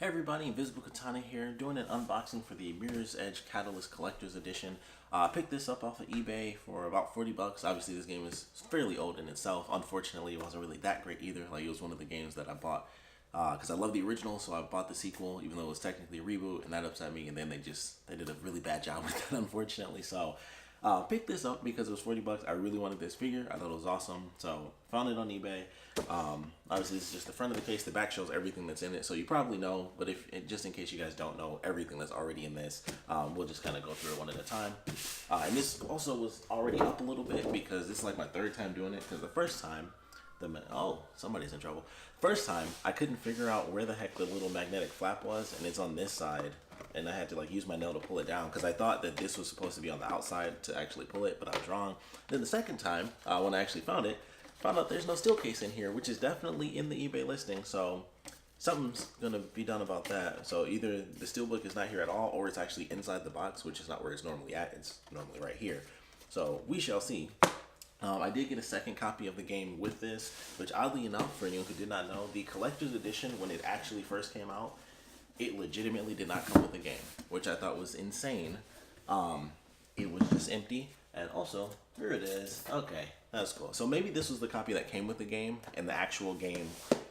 Hey everybody, Invisiblekatana here, doing an unboxing for the Mirror's Edge Catalyst Collector's Edition. I picked this up off of eBay for about 40 bucks. Obviously this game is fairly old in itself. Unfortunately, it wasn't really that great either. Like, it was one of the games that I bought because I love the original, so I bought the sequel, even though it was technically a reboot, and that upset me. And then they did a really bad job with that, unfortunately. So picked this up because it was 40 bucks. I really wanted this figure. I thought it was awesome. So found it on eBay. Obviously this is just the front of the case. The back shows everything that's in it. So you probably know, but if just in case you guys don't know everything that's already in this, we'll just kind of go through it one at a time. And this also was already up a little bit because this is like my third time doing it, because the first time, somebody's in trouble. First time, I couldn't figure out where the heck the little magnetic flap was, and it's on this side. And I had to like use my nail to pull it down because I thought that this was supposed to be on the outside to actually pull it, but I was wrong. Then the second time, when I actually found out there's no steel case in here, which is definitely in the eBay listing. So something's gonna be done about that. So either the steelbook is not here at all, or it's actually inside the box, which is not where it's normally at. It's normally right here. So we shall see. I did get a second copy of the game with this, which oddly enough, for anyone who did not know, the collector's edition, when it actually first came out, it legitimately did not come with the game, which I thought was insane. It was just empty, and also, here it is. Okay, that's cool. So maybe this was the copy that came with the game, and the actual game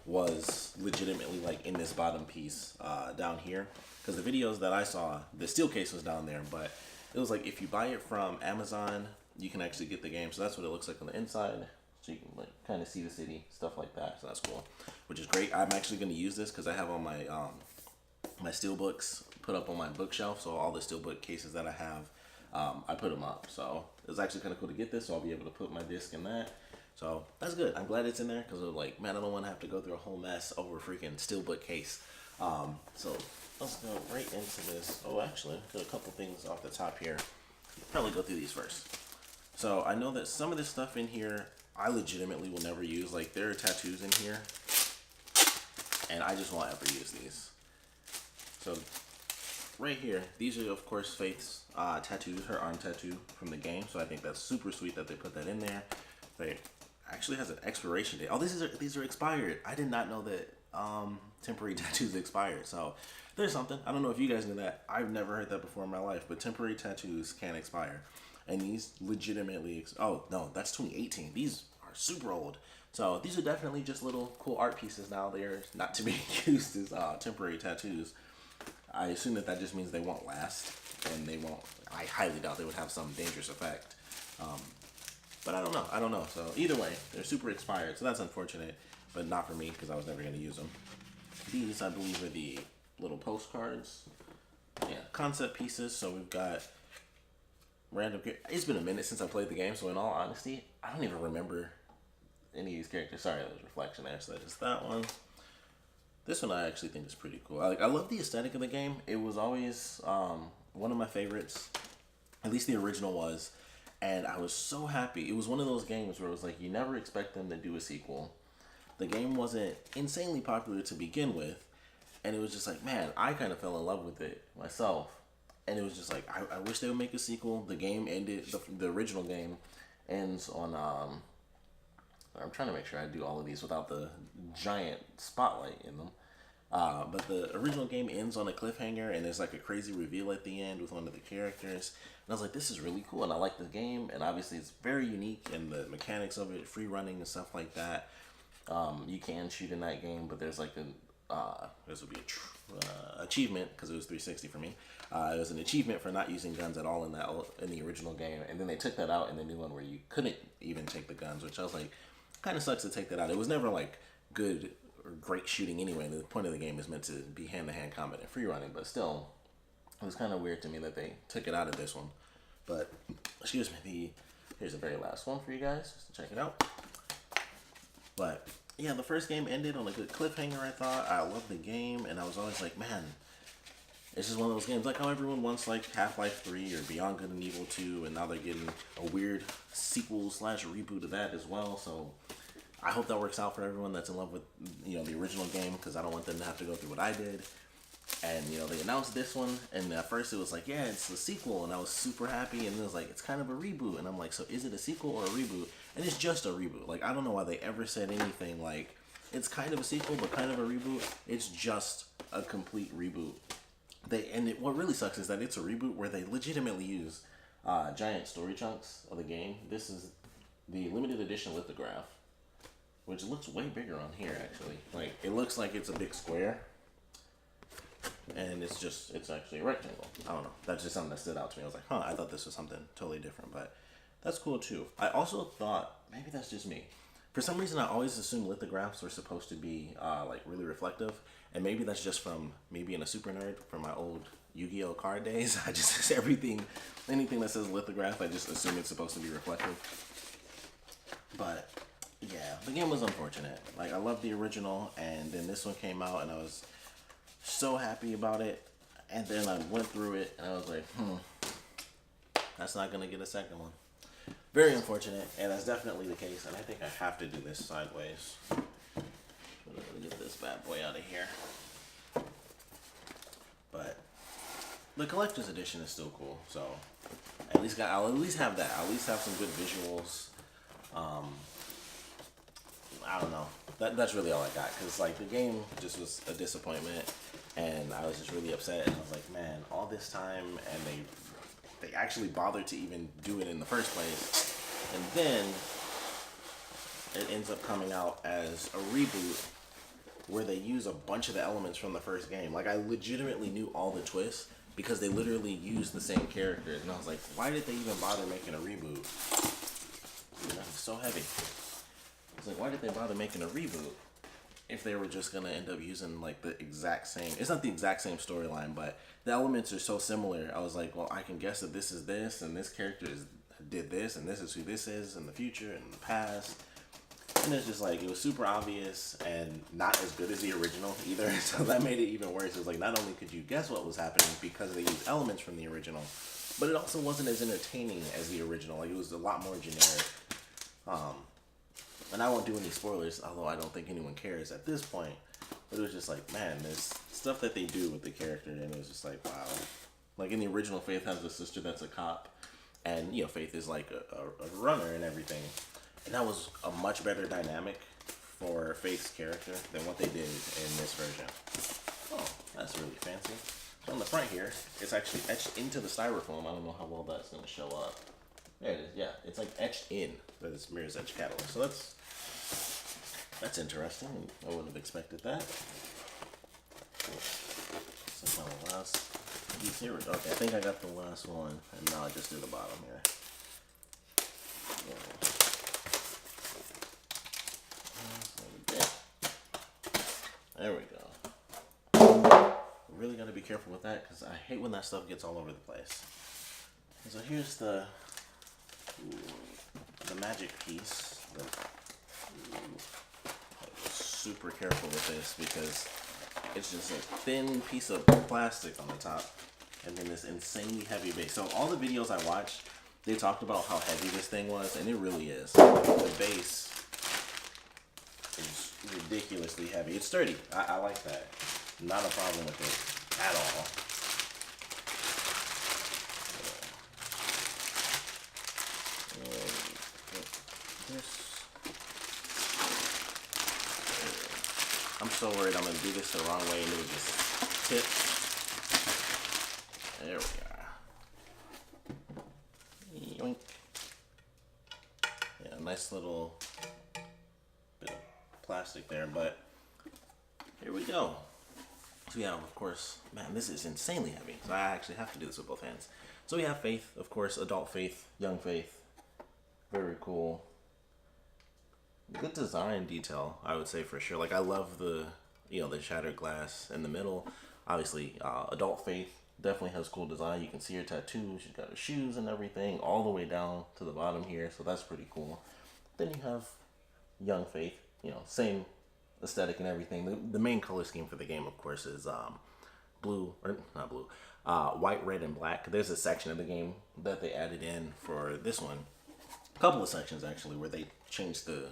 was legitimately like in this bottom piece down here, because the videos that I saw, the steel case was down there, but it was like if you buy it from Amazon, you can actually get the game. So that's what it looks like on the inside. So you can like kind of see the city, stuff like that. So that's cool, which is great. I'm actually going to use this because I have all my my steel books put up on my bookshelf. So all the steel book cases that I have, I put them up. So it's actually kind of cool to get this. So I'll be able to put my disc in that. So that's good. I'm glad it's in there because like, man, I don't want to have to go through a whole mess over a freaking steelbook case. So let's go right into this. Oh, actually, got a couple things off the top here. Probably go through these first. So I know that some of this stuff in here, I legitimately will never use. Like, there are tattoos in here, and I just won't ever use these. So right here, these are of course Faith's tattoos, her arm tattoo from the game. So I think that's super sweet that they put that in there. They actually has an expiration date. Oh, these are expired. I did not know that temporary tattoos expired. So there's something. I don't know if you guys knew that. I've never heard that before in my life, but temporary tattoos can expire. And these legitimately, oh no, that's 2018. These are super old. So these are definitely just little cool art pieces now. They're not to be used as temporary tattoos. I assume that just means they won't last, and they won't, I highly doubt they would have some dangerous effect. But I don't know. So either way, they're super expired. So that's unfortunate, but not for me because I was never going to use them. These, I believe, are the little postcards. Yeah, concept pieces. So we've got random. It's been a minute since I played the game, so in all honesty, I don't even remember any of these characters. Sorry, that was reflection there. So that's that one. This one I actually think is pretty cool. I love the aesthetic of the game. It was always one of my favorites. At least the original was. And I was so happy. It was one of those games where it was like, you never expect them to do a sequel. The game wasn't insanely popular to begin with. And it was just like, man, I kind of fell in love with it myself. And it was just like, I wish they would make a sequel. The game ended, the original game ends on, I'm trying to make sure I do all of these without the giant spotlight in them. But the original game ends on a cliffhanger, and there's like a crazy reveal at the end with one of the characters. And I was like, this is really cool, and I like the game, and obviously it's very unique, and the mechanics of it, free running and stuff like that. You can shoot in that game, but there's like this would be a achievement because it was 360 for me. It was an achievement for not using guns at all in the original game, and then they took that out in the new one where you couldn't even take the guns, which I was like, kind of sucks to take that out. It was never like good or great shooting anyway. The point of the game is meant to be hand-to-hand combat and free running, but still, it was kind of weird to me that they took it out of this one. But excuse me, here's the very last one for you guys, just to check it out. But yeah, the first game ended on a good cliffhanger. I thought I loved the game, and I was always like, man, it's just one of those games like how everyone wants like Half-Life 3 or Beyond Good and Evil 2, and now they're getting a weird sequel / reboot of that as well. So I hope that works out for everyone that's in love with, you know, the original game, because I don't want them to have to go through what I did. And, you know, they announced this one, and at first it was like, yeah, it's a sequel, and I was super happy, and then it was like, it's kind of a reboot, and I'm like, so is it a sequel or a reboot? And it's just a reboot. Like, I don't know why they ever said anything like, it's kind of a sequel, but kind of a reboot. It's just a complete reboot. What really sucks is that it's a reboot where they legitimately use giant story chunks of the game. This is the limited edition lithograph, which looks way bigger on here actually. Like it looks like it's a big square, and it's actually a rectangle. I don't know. That's just something that stood out to me. I was like, huh, I thought this was something totally different, but that's cool too. I also thought, maybe that's just me. For some reason, I always assumed lithographs were supposed to be like really reflective, and maybe that's just from me being a super nerd from my old Yu-Gi-Oh card days. I just anything that says lithograph, I just assume it's supposed to be reflective. But yeah, the game was unfortunate. Like I loved the original, and then this one came out, and I was so happy about it. And then I went through it, and I was like, that's not gonna get a second one. Very unfortunate, and that's definitely the case. And I think I have to do this sideways. I'm gonna get this bad boy out of here. But the collector's edition is still cool, so I'll at least have that. I'll at least have some good visuals. I don't know. That's really all I got, because like the game just was a disappointment, and I was just really upset. And I was like, man, all this time, and they actually bothered to even do it in the first place, and then it ends up coming out as a reboot where they use a bunch of the elements from the first game. Like I legitimately knew all the twists because they literally used the same characters, and I was like, why did they even bother making a reboot? It's so heavy. It's like, why did they bother making a reboot if they were just gonna end up using like the exact same? It's not the exact same storyline, but the elements are so similar. I was like, well, I can guess that this is this, and this character did this, and this is who this is in the future and in the past. And it's just like, it was super obvious and not as good as the original either. So that made it even worse. It was like, not only could you guess what was happening because they used elements from the original, but it also wasn't as entertaining as the original. Like it was a lot more generic. And I won't do any spoilers, although I don't think anyone cares at this point. But it was just like, man, there's stuff that they do with the character, and it was just like, wow. Like in the original, Faith has a sister that's a cop, and you know, Faith is like a runner and everything. And that was a much better dynamic for Faith's character than what they did in this version. Oh, that's really fancy. So on the front here, it's actually etched into the styrofoam. I don't know how well that's going to show up. There it is. Yeah, it's like etched in by this Mirror's Edge catalyst. So that's interesting. I wouldn't have expected that. So now the last piece here. Okay, I think I got the last one, and now I just do the bottom here. There we go. Really got to be careful with that because I hate when that stuff gets all over the place. And so here's the magic piece. Super careful with this because it's just a thin piece of plastic on the top and then this insanely heavy base. So all the videos I watched, they talked about how heavy this thing was, and it really is. The base is ridiculously heavy. It's sturdy. I like that. Not a problem with it at all. I'm so worried I'm going to do this the wrong way and it would just tip. There we are. Yoink. Yeah, nice little bit of plastic there, but here we go. So yeah, of course, man, this is insanely heavy. So I actually have to do this with both hands. So we have Faith, of course, adult Faith, young Faith. Very cool. Good design detail, I would say, for sure. Like I love the shattered glass in the middle. Obviously, adult Faith definitely has cool design. You can see her tattoos. She's got her shoes and everything all the way down to the bottom here. So that's pretty cool. Then you have young Faith. Same aesthetic and everything. The main color scheme for the game, of course, is white, red, and black. There's a section of the game that they added in for this one. A couple of sections actually where they changed the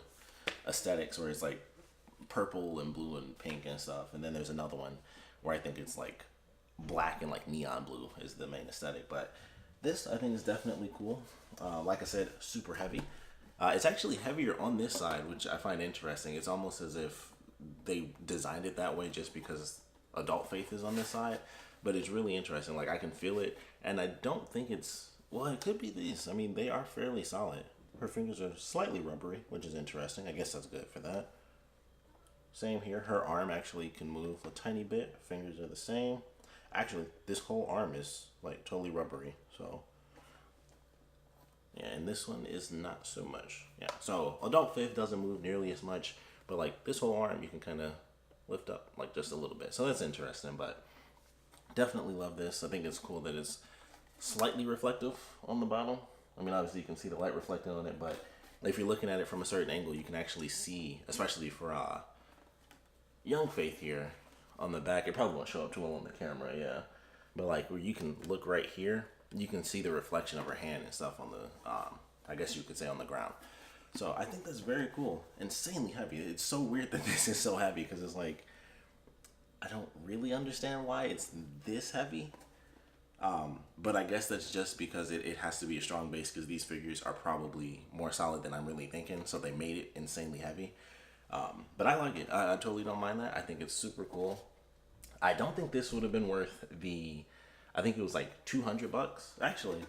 aesthetics, where it's like purple and blue and pink and stuff, and then there's another one where I think it's like black and like neon blue is the main aesthetic. But this I think is definitely cool. Like I said, super heavy. It's actually heavier on this side, which I find interesting. It's almost as if they designed it that way just because adult faith is on this side. But it's really interesting. Like, I can feel it, and I don't think it's, well, it could be these. I mean, they are fairly solid. Her fingers are slightly rubbery, which is interesting. I guess that's good for that. Same here. Her arm actually can move a tiny bit. Fingers are the same. Actually, this whole arm is like totally rubbery. So yeah, and this one is not so much. Yeah, so adult fifth doesn't move nearly as much, but like this whole arm you can kind of lift up like just a little bit. So that's interesting, but definitely love this. I think it's cool that it's slightly reflective on the bottom. I mean, obviously you can see the light reflecting on it, but if you're looking at it from a certain angle, you can actually see, especially for young Faith here on the back. It probably won't show up too well on the camera, yeah. But like where you can look right here, you can see the reflection of her hand and stuff on the, I guess you could say on the ground. So I think that's very cool. Insanely heavy. It's so weird that this is so heavy because it's like, I don't really understand why it's this heavy. But I guess that's just because it has to be a strong base because these figures are probably more solid than I'm really thinking. So they made it insanely heavy. But I like it. I totally don't mind that. I think it's super cool. I don't think this would have been worth I think it was like $200. Actually,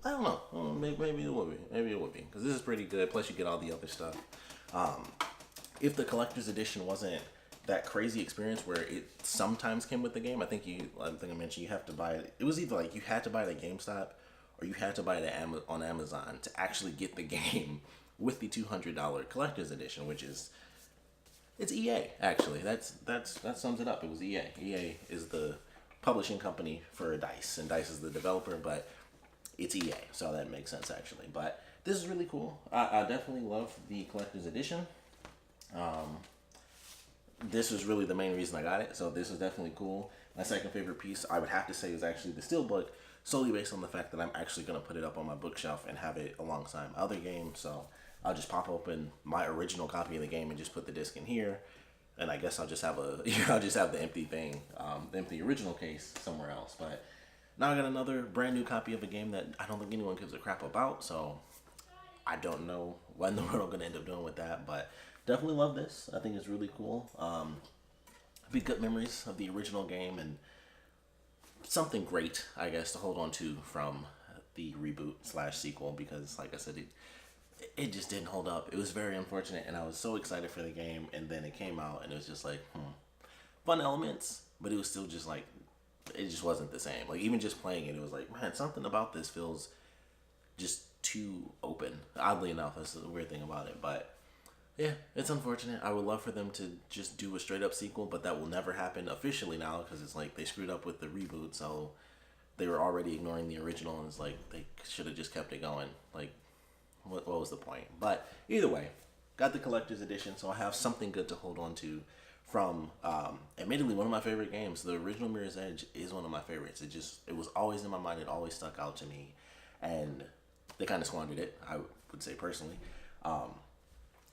I don't know. Maybe it would be. Maybe it would be. Because this is pretty good. Plus you get all the other stuff. If the collector's edition wasn't that crazy experience where it sometimes came with the game, I think I mentioned you have to buy it. It was either like you had to buy it at GameStop or you had to buy it on Amazon to actually get the game with the $200 collector's edition, which is, it's EA actually. That sums it up. It was EA. EA is the publishing company for DICE, and DICE is the developer, but it's EA, so that makes sense actually. But this is really cool. I definitely love the collector's edition. This was really the main reason I got it, so this is definitely cool. My second favorite piece, I would have to say, is actually the Steelbook, solely based on the fact that I'm actually going to put it up on my bookshelf and have it alongside my other game. So I'll just pop open my original copy of the game and just put the disc in here, and I guess I'll just have I'll just have the empty thing, the empty original case somewhere else. But now I got another brand new copy of a game that I don't think anyone gives a crap about, so I don't know what in the world I'm going to end up doing with that, but definitely love this. I think it's really cool. Be good memories of the original game and something great, I guess, to hold on to from the reboot / sequel, because like I said, it just didn't hold up. It was very unfortunate, and I was so excited for the game, and then it came out and it was just like, fun elements, but it was still just like, it just wasn't the same. Like, even just playing it was like, man, something about this feels just too open. Oddly enough, that's the weird thing about it. But yeah, it's unfortunate. I would love for them to just do a straight up sequel, but that will never happen officially now, because it's like they screwed up with the reboot, so they were already ignoring the original, and it's like they should have just kept it going. Like, what was the point? But either way, got the collector's edition, so I have something good to hold on to from, admittedly, one of my favorite games. The original Mirror's Edge is one of my favorites. It was always in my mind. It always stuck out to me, and they kind of squandered it, I would say personally.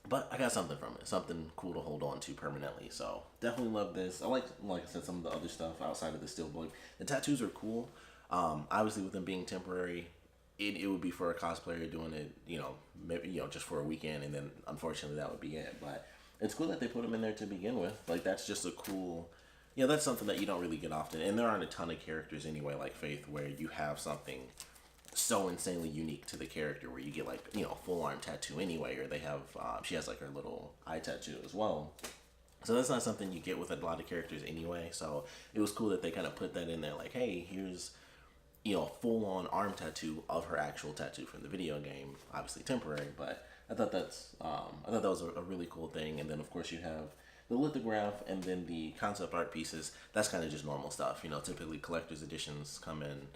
But I got something from it, something cool to hold on to permanently. So definitely love this. I like I said, some of the other stuff outside of the Steelbook. The tattoos are cool. Obviously, with them being temporary, it would be for a cosplayer doing it, maybe just for a weekend, and then unfortunately that would be it. But it's cool that they put them in there to begin with. Like, that's just a cool, that's something that you don't really get often. And there aren't a ton of characters anyway, like Faith, where you have something so insanely unique to the character where you get like, full arm tattoo anyway, or they have, she has like her little eye tattoo as well. So that's not something you get with a lot of characters anyway. So it was cool that they kind of put that in there, like, hey, here's, full on arm tattoo of her actual tattoo from the video game. Obviously temporary, but I thought that was a really cool thing. And then of course you have the lithograph and then the concept art pieces. That's kind of just normal stuff. Typically collector's editions come in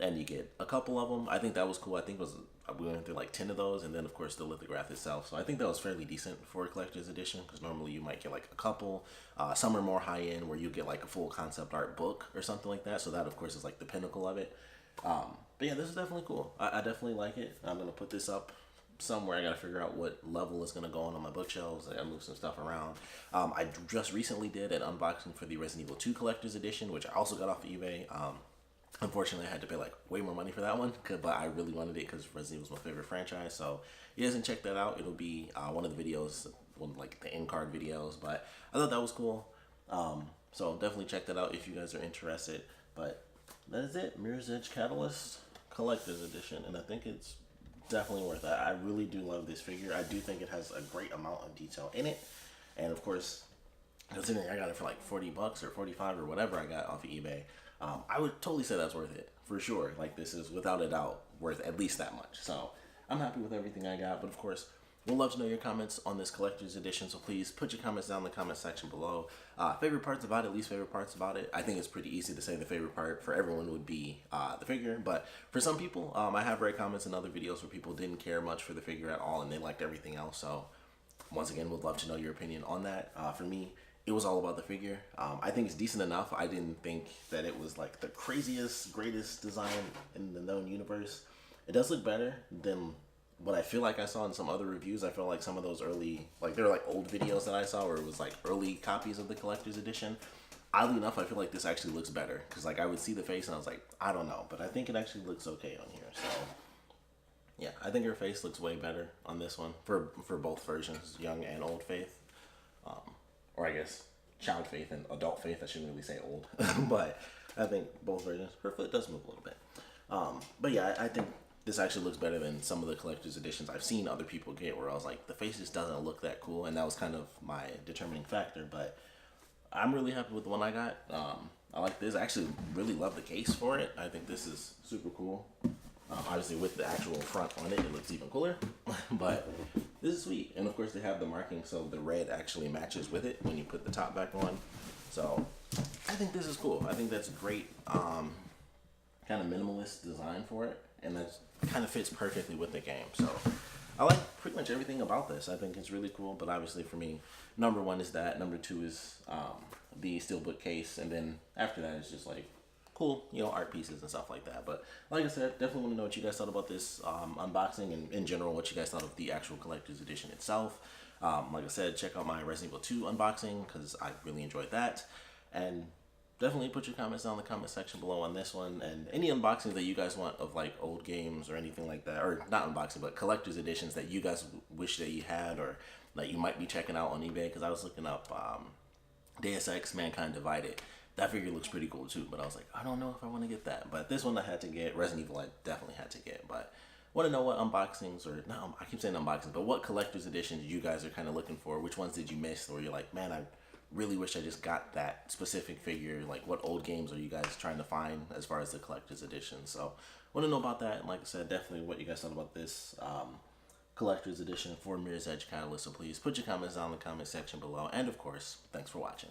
and you get a couple of them. I think that was cool. I think we went through like 10 of those, and then of course the lithograph itself. So I think that was fairly decent for a collector's edition, because normally you might get like a couple. Some are more high end, where you get like a full concept art book or something like that. So that of course is like the pinnacle of it. But yeah, this is definitely cool. I definitely like it. I'm gonna put this up somewhere. I gotta figure out what level is gonna go on my bookshelves. I gotta move some stuff around. I just recently did an unboxing for the Resident Evil 2 collector's edition, which I also got off of eBay. Unfortunately, I had to pay like way more money for that one, but I really wanted it because Resident Evil was my favorite franchise. So if you guys can check that out, it'll be one of the videos like the end card videos. But I thought that was cool. So definitely check that out if you guys are interested. But that is it, Mirror's Edge Catalyst Collector's Edition, and I think it's definitely worth it. I really do love this figure. I do think it has a great amount of detail in it, and of course, considering I got it for like 40 bucks or 45 or whatever I got off of eBay, I would totally say that's worth it for sure. Like, this is without a doubt worth at least that much. So I'm happy with everything I got, but of course, we'd love to know your comments on this collector's edition, so please put your comments down in the comment section below. Favorite parts about it, least favorite parts about it. I think it's pretty easy to say the favorite part for everyone would be the figure, but for some people, I have read comments in other videos where people didn't care much for the figure at all and they liked everything else. So once again, would love to know your opinion on that. For me, it was all about the figure. I think it's decent enough. I didn't think that it was like the craziest, greatest design in the known universe. It does look better than what I feel like I saw in some other reviews. I feel like some of those early, like, there were like old videos that I saw where it was like early copies of the collector's edition. Oddly enough, I feel like this actually looks better because like I would see the face and I was like, I don't know, but I think it actually looks okay on here. So yeah, I think her face looks way better on this one for both versions, young and old Faith, or I guess child Faith and adult Faith. I shouldn't really say old, but I think both versions. Her foot does move a little bit, but yeah, I think this actually looks better than some of the collector's editions I've seen other people get, where I was like, the face just doesn't look that cool, and that was kind of my determining factor. But I'm really happy with the one I got. I like this. I actually really love the case for it. I think this is super cool. Obviously, with the actual front on it, it looks even cooler. But this is sweet. And of course, they have the marking, so the red actually matches with it when you put the top back on. So I think this is cool. I think that's a great kind of minimalist design for it. And that kind of fits perfectly with the game. So I like pretty much everything about this. I think it's really cool. But obviously, for me, number one is that. Number two is the steelbook case. And then after that, it's just like cool, you know, art pieces and stuff like that. But like I said, definitely want to know what you guys thought about this unboxing, and in general what you guys thought of the actual collector's edition itself. Like I said, check out my Resident Evil 2 unboxing because I really enjoyed that. And definitely put your comments down in the comment section below on this one, and any unboxings that you guys want of like old games or anything like that, or not unboxing but collector's editions that you guys wish that you had or that you might be checking out on eBay. Because I was looking up Deus Ex Mankind Divided. That figure looks pretty cool too, but I was like, I don't know if I want to get that. But this one I had to get. Resident Evil I definitely had to get. But want to know what unboxings, or no, I keep saying unboxings, but what collector's editions you guys are kind of looking for? Which ones did you miss, or you're like, man, I really wish I just got that specific figure? Like, what old games are you guys trying to find as far as the collector's edition? So want to know about that. And like I said, definitely what you guys thought about this collector's edition for Mirror's Edge Catalyst. So please put your comments down in the comment section below. And of course, thanks for watching.